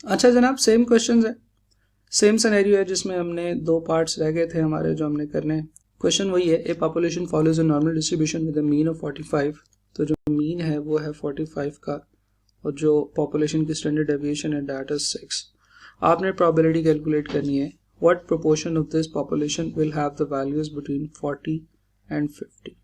अच्छा जनाब, same question है, सेम सिनेरियो है जिसमें हमने दो पार्ट्स रह गए थे हमारे जो हमने करने हैं। क्वेश्चन वही है, ए population follows a normal distribution with a mean of 45। तो जो मीन है वो है 45 का, और जो पॉपुलेशन की स्टैंडर्ड डेविएशन है दैट इज 6। आपने प्रोबेबिलिटी कैलकुलेट करनी है, what proportion of this population will have the values between 40 and 50।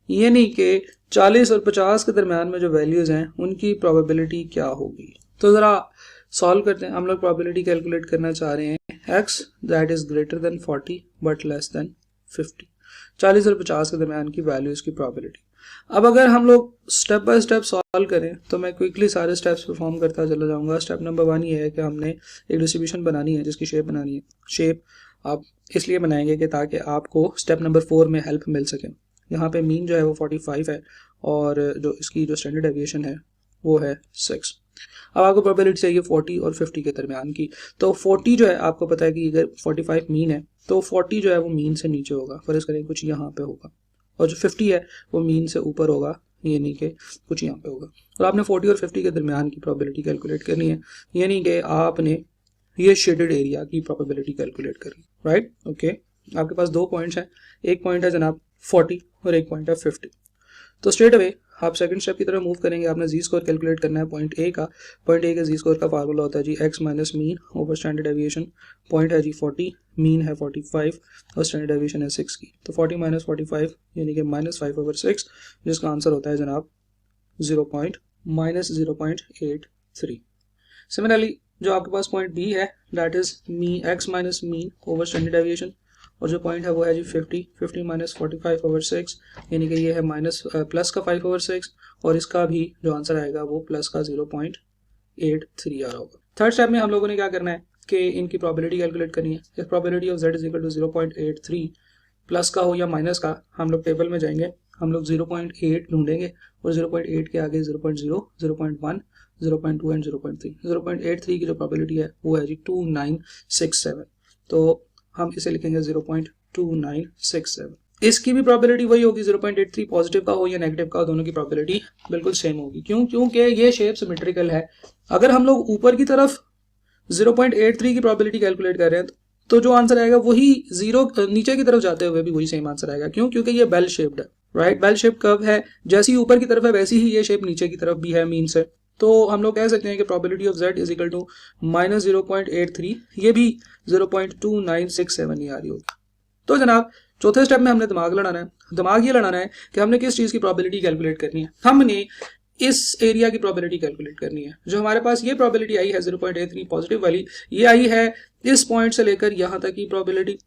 ये नहीं कि 40 और 50 के दरम्यान में जो वैल्यूज हैं उनकी प्रोबेबिलिटी क्या होगी। तो ज़रा सॉल्व करते हैं। हम लोग प्रोबेबिलिटी कैलकुलेट करना चाह रहे हैं x that is greater than 40 but less than 50। 40 और 50 के दरम्यान की वैल्यूज की प्रोबेबिलिटी। अब अगर हम लोग स्टेप बाय स्टेप सॉल्व करें तो मैं क्विकली सारे स्टेप्स परफॉर्म करता चला जाऊंगा। स्टेप नंबर 1 ये है कि हमने एक डिस्ट्रीब्यूशन बनानी है जिसकी शेप बनानी है। शेप आप इसलिए बनाएंगे कि ताकि आपको स्टेप नंबर 4 में हेल्प मिल सके। यहाँ पे मीन जो है वो 45 है और जो इसकी जो स्टैंडर्ड डेविएशन है वो है 6। अब आपको प्रोबेबिलिटी चाहिए 40 और 50 के दरमियान की। तो 40 जो है आपको पता है कि अगर 45 मीन है तो 40 जो है वो मीन से नीचे होगा, फर्ज करें कुछ यहाँ पे होगा, और जो 50 है वो मीन से ऊपर होगा, ये नहीं कि कुछ यहाँ पे होगा। और आपने 40 और 50 के दरमियान की प्रोबेबिलिटी कैलकुलेट करनी है, ये नहीं कि आपने ये शेडेड एरिया की प्रोबेबिलिटी कैलकुलेट करनी। Right, okay. आपके पास दो पॉइंट्स हैं, एक पॉइंट है जनाब 40 और एक पॉइंट है 50। तो स्ट्रेट अवे आप सेकंड स्टेप की तरफ मूव करेंगे। आपने जी स्कोर कैलकुलेट करना है पॉइंट ए का। पॉइंट ए के जी स्कोर का फार्मूला होता है जी x minus mean over standard deviation. Point है जी 40, मीन है 45 और स्टैंडर्ड डेविएशन है 6 की। तो 40 माइनस 45 यानी कि -5/6, जिसका आंसर होता है जनाब 0.83। सिमिलरली जो आपके पास पॉइंट बी है that is x minus mean over standard deviation, और जो पॉइंट है वो है जी 50 माइनस 45/6, यानी कि ये है प्लस का 5/6, और इसका भी जो आंसर आएगा वो प्लस का 0.83 आ रहा होगा। थर्ड स्टेप में हम लोगों ने क्या करना है कि इनकी प्रोबेबिलिटी कैलकुलेट करनी है। If probability of z is equal to 0.83, plus का हो या माइनस का, हम लोग टेबल में जाएंगे, हम लोग 0.8 ढूंढेंगे और 0.8 के आगे 0.0, 0.1, 0.2 एंड 0.3। 0.83 की जो प्रोबेबिलिटी है वो है जी 2967। तो हम इसे लिखेंगे 0.2967। इसकी भी प्रोबेबिलिटी वही होगी, 0.83 पॉजिटिव का हो या नेगेटिव का हो, दोनों की प्रोबेबिलिटी बिल्कुल सेम होगी। क्यों? क्योंकि ये शेप सिमेट्रिकल है। अगर हम लोग ऊपर की तरफ 0.83 की प्रोबेबिलिटी कैलकुलेट कर रहे हैं तो जो आंसर आएगा वही जीरो नीचे की तरफ जाते हुए भी वही सेम आंसर आएगा। क्यों? क्योंकि ये बेल शेप्ड है। राइट, बेल शेप कर्व है, जैसी ऊपर की तरफ है वैसी ही ये शेप नीचे की तरफ भी है मीन से। तो हम लोग कह सकते हैं कि probability of z is equal to -0.83, ये भी 0.2967 ही आ रही होगी। तो जनाब चौथे स्टेप में हमने दिमाग लड़ाना है। दिमाग ये लड़ाना है कि हमने किस चीज़ की प्रोबेबिलिटी कैलकुलेट करनी है। हमने इस एरिया की प्रोबेबिलिटी कैलकुलेट करनी है। जो हमारे पास ये प्रोबेबिलिटी आई है 0.83 पॉजिटिव वाली, ये आई है इस पॉइंट से लेकर यहाँ तक की प्रोबेबिलिटी,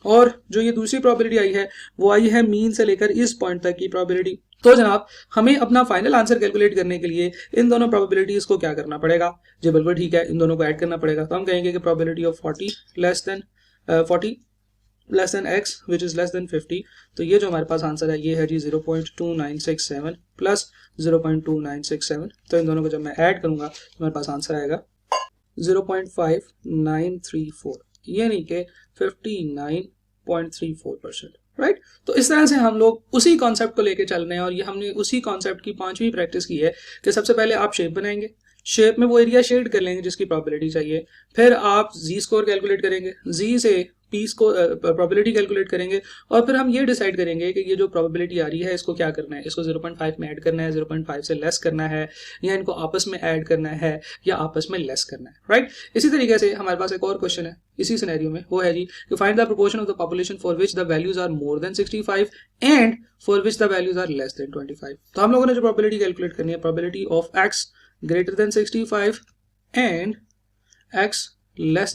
और जो ये दूसरी प्रोबेबिलिटी आई है वो आई है मीन से लेकर इस पॉइंट तक की प्रोबेबिलिटी। तो जनाब हमें अपना फाइनल आंसर कैलकुलेट करने के लिए इन दोनों प्रोबेबिलिटीज को क्या करना पड़ेगा? जी बिल्कुल ठीक है, इन दोनों को ऐड करना पड़ेगा। तो हम कहेंगे कि probability of 40 less than x which is less than 50। तो ये जो हमारे पास आंसर है ये है जी 0.2967 प्लस 0.2967। तो इन दोनों को जब मैं ऐड करूंगा तो मेरे पास आंसर आएगा 0.5934, यानी कि 59.34%। राइट, तो इस तरह से हम लोग उसी कॉन्सेप्ट को लेके चल रहे हैं, और ये हमने उसी कॉन्सेप्ट की 5वीं प्रैक्टिस की है कि सबसे पहले आप शेप बनाएंगे, शेप में वो एरिया शेड कर लेंगे जिसकी प्रोबेबिलिटी चाहिए, फिर आप जी स्कोर कैलकुलेट करेंगे, जी से पी को प्रोबेबिलिटी कैलकुलेट करेंगे, और फिर हम ये डिसाइड करेंगे कि ये जो प्रोबेबिलिटी आ रही है इसको क्या करना है, इसको 0.5 में ऐड करना है, 0.5 से लेस करना है, या इनको आपस में ऐड करना है या आपस में लेस करना है। राइट, इसी तरीके से हमारे पास एक और क्वेश्चन है इसी सिनेरियो में, वो है जी कि find the proportion of the population for which the values are more than 65 and for which the values are less than 25। तो हम लोगों ने जो प्रोबेबिलिटी कैलकुलेट करनी है, probability of x greater than 65 and x less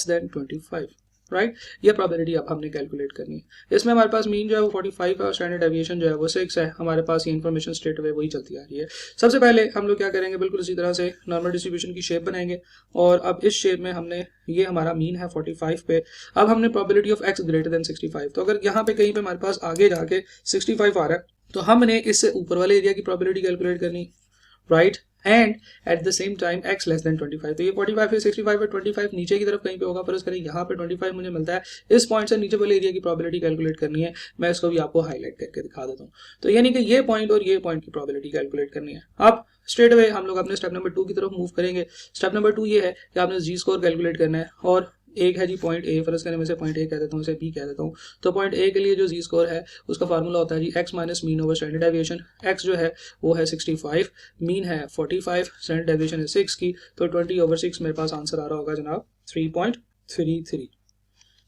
than 25। Right, ये probability अब हमने कैलकुलेट करनी है। इसमें हमारे पास मीन जो है वो 45 है और स्टैंडर्ड डेविएशन जो है वो 6 है। हमारे पास ये इन्फॉर्मेशन स्ट्रेट अवे वही चलती आ रही है। सबसे पहले हम लोग क्या करेंगे, बिल्कुल इसी तरह से नॉर्मल डिस्ट्रीब्यूशन की शेप बनाएंगे, और अब इस शेप में हमने ये हमारा मीन है 45 पे, अब हमने probability of x greater than 65। तो अगर यहाँ पे कहीं पे हमारे पास आगे जाके 65 आ रहा है तो हमने इससे ऊपर वाले एरिया की प्रोबेबिलिटी कैलकुलेट करनी। Right, and at the same time x less than 25। तो ये 45 है, 65 है, 25 नीचे की तरफ कहीं पे होगा, फर्ज करें यहाँ पे 25 मुझे मिलता है, इस पॉइंट से नीचे वाले एरिया की प्रोबेबिलिटी कैलकुलेट करनी है। मैं इसको भी आपको हाईलाइट करके दिखा देता हूँ। तो यानी कि ये पॉइंट और ये पॉइंट की प्रोबेबिलिटी कैलकुलेट करनी है। अब स्ट्रेट अवे हम लोग अपने स्टेप नंबर 2 की तरफ मूव करेंगे। स्टेप नंबर 2 ये है कि आपने जी स्कोर कैलकुलेट करना है, और एक है जी पॉइंट ए, फर्ज करें मैं से पॉइंट ए कह देता हूँ, इसे बी कह देता हूँ। तो पॉइंट ए के लिए जो जी स्कोर है उसका फार्मूला होता है Z X minus mean over standard deviation. X जो है वो है 65, मीन है 45, स्टैंडर्ड डेविएशन है 6 की, तो 20/6 मेरे पास आंसर आ रहा होगा जनाब 3.33।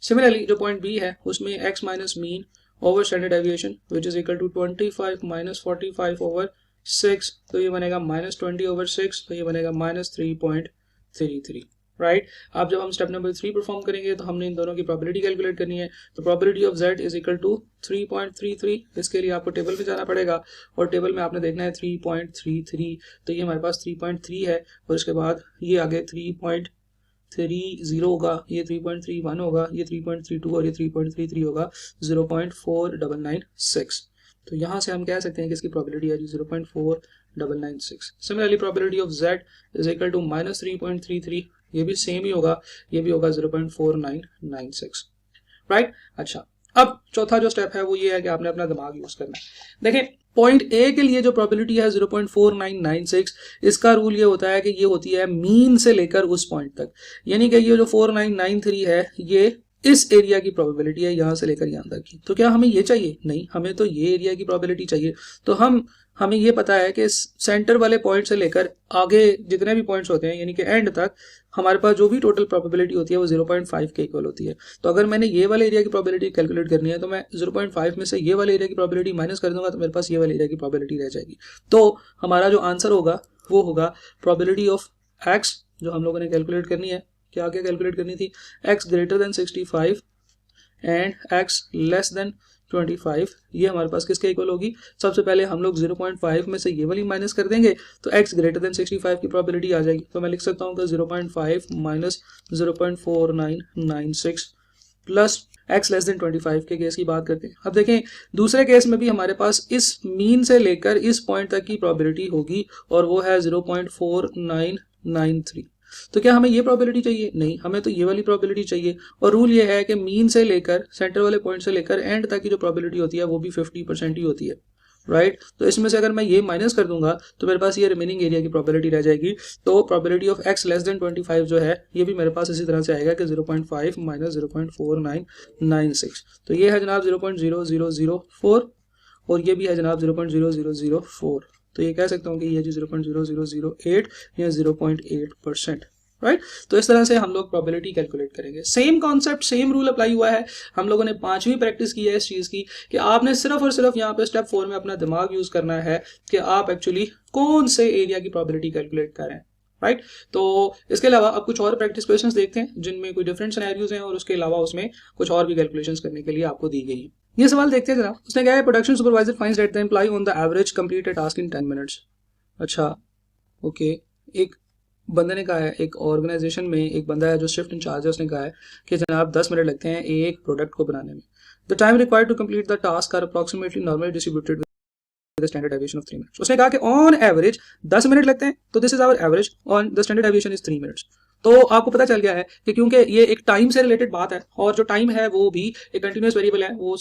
सिमिलरली जो पॉइंट बी है उसमें x minus mean over standard deviation which is equal to 25 minus 45/6, तो ये बनेगा -20/6, तो ये बनेगा -3.33। राइट। अब जब हम स्टेप नंबर 3 परफॉर्म करेंगे तो हमने इन दोनों की प्रोबेबिलिटी कैलकुलेट करनी है। तो probability of z is equal to 3.33। इसके लिए आपको टेबल में जाना पड़ेगा, और टेबल में आपने देखना है 3.33, तो ये हमारे पास 3.3 है, और इसके बाद ये आगे 3.30 होगा, ये 3.31 होगा, ये 3.32 और ये 3.33 होगा, 0.4996। तो यहाँ से हम कह सकते हैं कि इसकी प्रोबेबिलिटी है जी 0.4996। Similarly probability of z is equal to -3.33, ये भी सेम ही होगा, ये भी होगा 0.4996। राइट। अच्छा, अब चौथा जो स्टेप है वो ये है कि आपने अपना दिमाग यूज करना है। देखें, पॉइंट ए के लिए जो प्रोबेबिलिटी है 0.4996, इसका रूल ये होता है कि ये होती है मीन से लेकर उस पॉइंट तक, यानी कि ये जो 4993 है ये इस एरिया की प्रोबेबिलिटी है, यहां से लेकर यहां तक की। तो क्या हमें ये चाहिए? नहीं, हमें तो ये एरिया की प्रोबेबिलिटी चाहिए। तो हमें ये पता है कि सेंटर वाले पॉइंट से लेकर आगे जितने भी पॉइंट्स होते हैं यानी कि एंड तक हमारे पास जो भी टोटल प्रोबेबिलिटी होती है वो 0.5 के इक्वल होती है। तो अगर मैंने ये वाले एरिया की प्रोबेबिलिटी कैलकुलेट करनी है तो मैं 0.5 में से ये वाले एरिया की प्रोबेबिलिटी माइनस कर दूंगा, तो मेरे पास ये वाले एरिया की प्रोबेबिलिटी रह जाएगी। तो हमारा जो आंसर होगा वो होगा प्रोबेबिलिटी ऑफ एक्स, जो हम लोगों ने कैलकुलेट करनी है। क्या कैलकुलेट करनी थी? X greater than 65 and x less than 25, ये हमारे पास किसके इक्वल होगी? सबसे पहले हम लोग 0.5 में से ये वाली माइनस कर देंगे, तो x ग्रेटर देन 65 की प्रोबेबिलिटी आ जाएगी। तो मैं लिख सकता हूँ कि 0.5 minus 0.4996 plus x less than 25 के केस की बात करते हैं। अब देखें, दूसरे केस में भी हमारे पास इस मीन से लेकर इस पॉइंट तक की प्रोबेबिलिटी होगी, और वो है 0.4993। तो क्या हमें ये प्रोबेबिलिटी चाहिए? नहीं, हमें तो ये वाली प्रोबेबिलिटी चाहिए। और रूल ये है कि मीन से लेकर सेंटर वाले पॉइंट से लेकर एंड तक की जो प्रोबेबिलिटी होती है वो भी 50% ही होती है। राइट। तो इसमें से अगर मैं ये माइनस कर दूंगा तो मेरे पास ये रिमेनिंग एरिया की प्रोबेबिलिटी रह जाएगी। तो probability of x less than 25 जो है ये भी मेरे पास इसी तरह से आएगा कि 0.5 माइनस 0.4996। तो ये है जनाब 0.0004, और ये भी है जनाब 0.0004। तो ये कह सकता हूँ कि ये 0.0008 या 0.8%। राइट। तो इस तरह से हम लोग प्रोबेबिलिटी कैलकुलेट करेंगे। Same concept, same rule apply हुआ है। हम लोगों ने 5वीं प्रैक्टिस की है इस चीज़ की कि आपने सिर्फ और सिर्फ यहाँ पे स्टेप 4 में अपना दिमाग यूज करना है कि आप एक्चुअली कौन से एरिया की प्रोबेबिलिटी कैलकुलेट कर रहे हैं। राइट। तो इसके अलावा अब कुछ और प्रैक्टिस क्वेश्चंस देखते हैं जिनमें कोई डिफरेंट सिनेरियोज हैं, और उसके अलावा उसमें कुछ और भी कैलकुलेशंस करने के लिए आपको दी गई है। ये सवाल देखते हैं जरा। उसने कहा है production supervisor finds that the employee on the average complete a task in 10 minutes. अच्छा, ओके। एक बंदे ने कहा है, एक ऑर्गेनाइजेशन में एक बंदा है जो शिफ्ट इंचार्ज है, उसने कहा है कि जनाब 10 मिनट लगते हैं एक प्रोडक्ट को बनाने में। The time required to complete the task are approximately normally distributed with the standard deviation of 3 minutes. उसने कहा कि ऑन एवरेज 10 मिनट लगते हैं, तो this is our average, on the standard deviation is 3 minutes. तो आपको पता चल गया है कि क्योंकि ये एक टाइम से रिलेटेड बात है, और जो टाइम है वो भी एक कंटिन्यूस वेरिएबल है, वो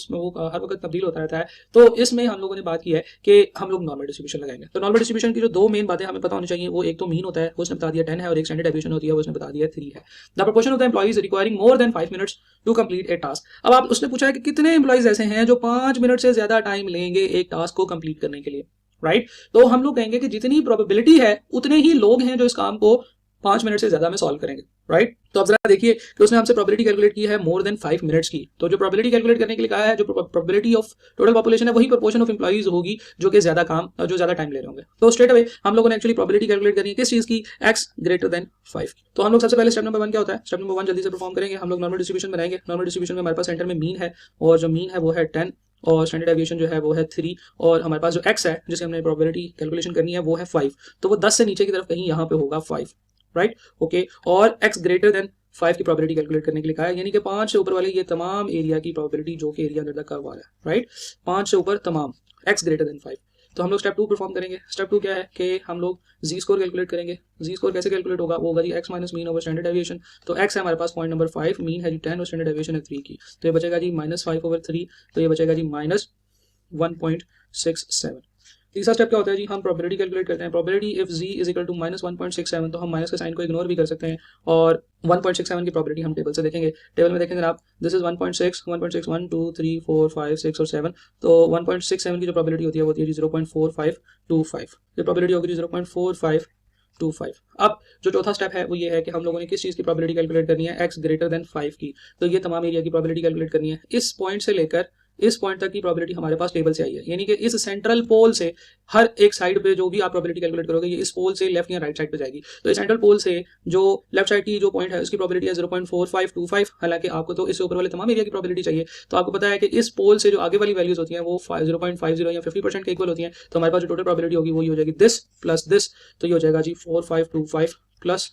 हर वक्त तब्दील होता रहता है। तो इसमें हम लोगों ने बात की है कि हम लोग नॉर्मल डिस्ट्रीब्यूशन लगाएंगे। तो नॉर्मल डिस्ट्रीब्यूशन की जो दो मेन बातें हमें पता होनी चाहिए, वो एक तो मीन होता है, उसने बता दिया 10 है, और एक स्टैंडर्ड डेविएशन होती है, वो उसने बता दिया 3 है। The proportion of the employees requiring more than 5 minutes to complete a task. अब आप उसने पूछा है कि कितने एम्प्लॉइज ऐसे हैं जो 5 मिनट से ज्यादा टाइम लेंगे एक टास्क को कंप्लीट करने के लिए। राइट। तो हम लोग कहेंगे कि जितनी प्रोबेबिलिटी है उतने ही लोग हैं जो इस काम को 5 मिनट से ज्यादा में सॉल्व करेंगे। राइट। तो अब जरा देखिए कि उसने हमसे प्रोबेबिलिटी कैलकुलेट की है मोर देन 5 मिनट्स की। तो जो प्रोबेबिलिटी कैलकुलेट करने के लिए कहा है, जो प्रोबेबिलिटी ऑफ टोटल पॉपुलेशन है, वही प्रोपोर्शन ऑफ एम्प्लॉइज होगी जो कि ज्यादा काम, जो ज्यादा टाइम ले रहे होंगे। तो स्ट्रेट अवे हम लोगों ने एक्चुअली प्रोबेबिलिटी कैलकुलेट करनी है किस चीज की? x ग्रेटर देन 5 की। तो हम लोग सबसे पहले स्टेप नंबर 1 क्या होता है? स्टेप नंबर 1 जल्दी से परफॉर्म करेंगे। हम लोग नॉर्मल डिस्ट्रीब्यूशन बनाएंगे। नॉर्मल डिस्ट्रीब्यूशन में हमारे पास सेंटर में मीन है, और जो मीन है वो है 10, और स्टैंडर्ड डेविएशन जो है वो है 3, और हमारे पास जो x है जिसकी हमने प्रोबेबिलिटी कैलकुलेशन करनी है वो है 5। तो वो 10 से नीचे की तरफ कहीं यहाँ पे होगा 5। राइट। ओके। और x ग्रेटर देन 5 की प्रोबेबिलिटी कैलकुलेट करने के लिए कहा है, यानी कि 5 से ऊपर वाले ये तमाम एरिया की प्रोबेबिलिटी जो कि एरिया अंडर द कर्व वाला है। राइट। 5 से ऊपर तमाम x ग्रेटर देन 5। तो हम लोग स्टेप 2 परफॉर्म करेंगे। स्टेप 2 क्या है कि हम लोग जी स्कोर कैलकुलेट करेंगे। जी स्कोर कैसे कैलकुलेट होगा, वो होगा Z X minus mean over standard deviation. तो एक्स है हमारे पास पॉइंट नंबर 5, मीन है जी 10 और स्टैंडर्ड डेविएशन है 3 की, तो ये बचेगा जी -5/3, तो ये बचेगा जी -1.67। तीसरा स्टेप क्या होता है जी, हम प्रोबेबिलिटी कैलकुलेट करते हैं। Probability if z is equal to -1.67, तो हम माइनस के साइन को इग्नोर भी कर सकते हैं और 1.67 की प्रोबेबिलिटी हम टेबल से देखेंगे। टेबल में देखेंगे आप, दिस इज 1.6, 1.6, 1, 2, 3, 4, 5, 6 और 7। तो 1.67 की जो प्रोबेबिलिटी होती है वो होती है जी 0.4525। ये प्रोबेबिलिटी होगी 0.4525। अब जो चौथा स्टेप है वो ये है कि हम लोगों ने किस चीज़ की प्रोबेबिलिटी कैलकुलेट करनी है, x ग्रेटर देन 5 की। तो ये तमाम एरिया की प्रोबेबिलिटी कैलकुलेट करनी है। इस पॉइंट से लेकर इस पॉइंट तक की प्रोबेबिलिटी हमारे पास टेबल से आई है, यानी कि इस सेंट्रल पोल से हर एक साइड पे जो भी आप प्रोबेबिलिटी कैलकुलेट करोगे ये इस पोल से लेफ्ट या राइट साइड पे जाएगी। तो इस सेंट्रल पोल से जो लेफ्ट साइड की जो पॉइंट है उसकी प्रोबेबिलिटी है 0.4525। हालांकि आपको तो इससे ऊपर वाले तमाम एरिया की प्रोबेबिलिटी चाहिए, तो आपको पता है कि इस पोल से जो आगे वाली वैल्यूज होती हैं वो 0.50 या 50% के इक्वल होती हैं। तो हमारे पास जो टोटल प्रोबेबिलिटी होगी वो ये हो जाएगी दिस प्लस दिस, तो ये हो जाएगा जी 4525 प्लस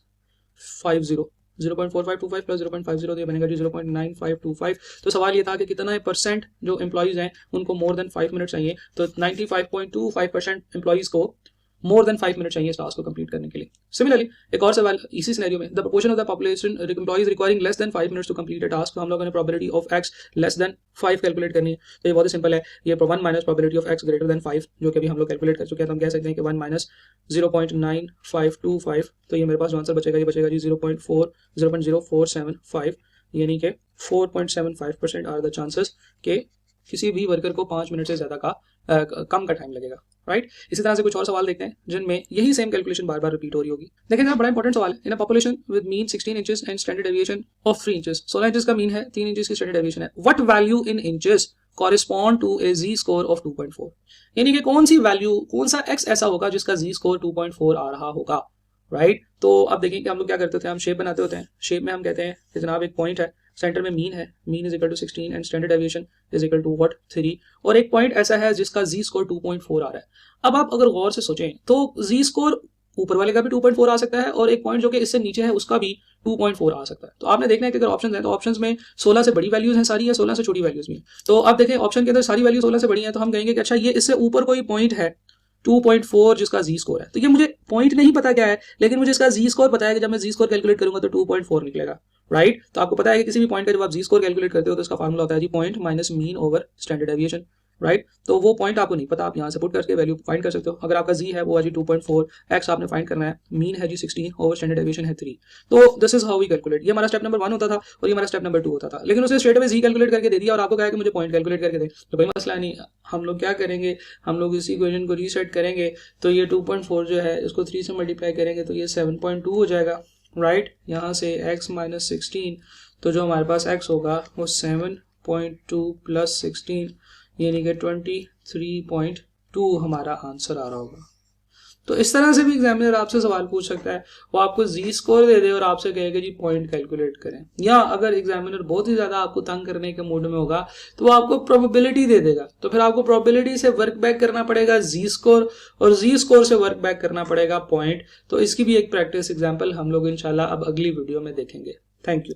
50, 0.4525 प्लस 0.50, तो ये बनेगा जी 0.9525। तो सवाल ये था कि कितना परसेंट जो एम्प्लॉइज हैं उनको मोर देन 5 मिनट चाहिए, तो 95.25% एम्प्लॉइज को मोर देन 5 मिनट चाहिए इस टास्क को कंप्लीट करने के लिए। सिमिलरली एक और सवाल इसी सिनेरियो में, the proportion of the population employees requiring less than 5 minutes to complete a task. तो हम लोगों ने probability of x less than 5 calculate करनी है। तो ये बहुत ही सिंपल है, ये 1 minus probability of x greater than 5 जो कि अभी हम लोग कैलकुलेट कर चुके हैं। तो हम कह सकते हैं कि 1 माइनस 0.9525, तो ये मेरे पास जो आंसर बचेगा ये बचेगा जी 0.0475, यानी कि 4.75% आर द चांसेस के किसी भी वर्कर को 5 मिनट से ज़्यादा का कम का टाइम लगेगा, राइट। इसी तरह से कुछ और सवाल देखते हैं जिनमें यही सेम कैलकुलेशन बार बार रिपीट हो रही होगी। देखिए जरा बड़ा इंपॉर्टेंट सवाल है, in a population with mean 16 inches and standard deviation of 3 inches. 16 inches का मीन है, 3 इंचेस की स्टैंडर्ड डेविएशन है। What value in inches correspond to a Z score of 2.4, यानी कि कौन सी वैल्यू, कौन सा x ऐसा होगा जिसका जी स्कोर 2.4 आ रहा होगा, राइट। तो अब देखिए कि हम लोग क्या करते थे, हम शेप बनाते होते हैं। शेप में हम कहते हैं कि जनाब एक पॉइंट है, सेंटर में मीन है, mean is equal to 16 and standard deviation is equal to what 3, और एक पॉइंट ऐसा है जिसका जी स्कोर 2.4 आ रहा है। अब आप अगर गौर से सोचें तो जी स्कोर ऊपर वाले का भी 2.4 आ सकता है और एक पॉइंट जो कि इससे नीचे है उसका भी 2.4 आ सकता है। तो आपने देखना है कि अगर ऑप्शन है तो ऑप्शन में 16 से बड़ी वैल्यूज हैं सारी, या 16 से छोटी वैल्यूज भी हैं। तो आप देखें ऑप्शन के अंदर सारी वैल्यू 16 से बड़ी है, तो हम कहेंगे कि अच्छा ये इससे ऊपर कोई पॉइंट है 2.4 जिसका जी स्कोर है। तो ये मुझे पॉइंट नहीं पता क्या है, लेकिन मुझे इसका जी स्कोर पता है कि जब मैं जी स्कोर कैलकुलेट करूंगा तो 2.4 निकलेगा, राइट। तो आपको पता है कि किसी भी पॉइंट का जब आप जी स्कोर कैलकुलेट करते हो तो उसका फार्मूला होता है Z point minus mean over standard deviation, right. तो वो पॉइंट आपको नहीं पता, आप यहाँ से पुट करके वैल्यू फाइंड कर सकते हो। अगर आपका जी है वो है जी 2.4, एक्स आपने फाइंड करना है, मीन है जी 16 ओवर स्टैंडर्ड डेविएशन है 3। तो this is how we calculate. ये हमारा स्टेप नंबर 1 होता था और ये हमारा स्टेप नंबर 2 होता था, लेकिन उसे स्ट्रेट अवे जी कैलकुलेट करके दे दिया और आपको कहा कि मुझे पॉइंट कैलकुलेट करके दे, तो कोई मसला नहीं। हम लोग क्या करेंगे, हम लोग इसी इक्वेशन को रीसेट करेंगे। तो ये 2.4 जो है इसको 3 से मल्टीप्लाई करेंगे तो ये 7.2 हो जाएगा, राइट। यहाँ से x माइनस 16, तो जो हमारे पास x होगा वो 7.2 प्लस 16 यानी कि 23.2 हमारा आंसर आ रहा होगा। तो इस तरह से भी एग्जामिनर आपसे सवाल पूछ सकता है, वो आपको जी स्कोर दे दे और आपसे कहेगा जी पॉइंट कैलकुलेट करें। या अगर एग्जामिनर बहुत ही ज्यादा आपको तंग करने के मूड में होगा तो वो आपको प्रोबेबिलिटी दे देगा, तो फिर आपको प्रोबेबिलिटी से वर्क बैक करना पड़ेगा जी स्कोर, और जी स्कोर से वर्क बैक करना पड़ेगा पॉइंट। तो इसकी भी एक प्रैक्टिस एग्जाम्पल हम लोग इंशाल्लाह अब अगली वीडियो में देखेंगे। Thank you.